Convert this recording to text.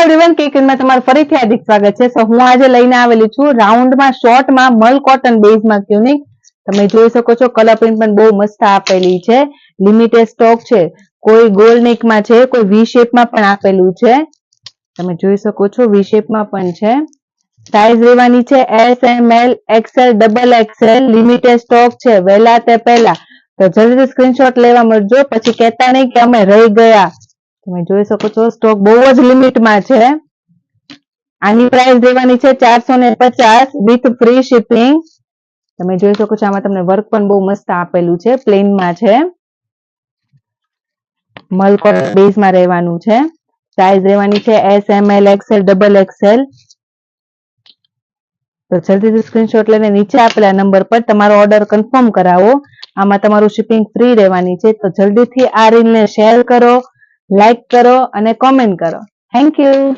Everyone, કેકમાં તમારું ફરીથી હાર્દિક સ્વાગત છે. સો હું આજે લઈને આવેલી છું રાઉન્ડમાં શોર્ટમાં મલ કોટન બેઝમાં ટ્યુનિક. તમે જોઈ શકો છો કલર પ્રિન્ટ પણ બહુ મસ્ત આપેલી છે. લિમિટેડ સ્ટોક છે. કોઈ ગોલ નેકમાં છે, કોઈ વી શેપમાં પણ આપેલું છે. તમે જોઈ શકો છો વી શેપમાં પણ છે. સાઈઝ લેવાની છે S, M, L, XL, double XL. Limited stock છે. વહેલા તે પહેલા તો જલ્દી સ્ક્રીનશોટ લેવા મળજો, પછી કહેતા નહીં કે અમે રહી ગયા. તમે જોઈ શકો છો સ્ટોક બહુ જ લિમિટમાં છે. આની પ્રાઇસ દેવાની છે 450 વિથ ફ્રી શિપિંગ. તમે જોઈ શકો છો આમાં તમને વર્ક પણ બહુ મસ્ત આપેલું છે, પ્લેનમાં છે. મલ કોટન બેઝમાં રહેવાનું છે. સાઈઝ રહેવાની છે S, M, L, XL, double XL. તો જલ્દીથી સ્ક્રીનશોટ લઈને નીચે આપેલા નંબર પર તમારો ઓર્ડર કન્ફર્મ કરાવો. આમાં તમારું શિપિંગ ફ્રી રહેવાની છે. તો જલ્દીથી આ રીલને શેર કરો, લાઈક કરો અને કોમેન્ટ કરો. Thank you.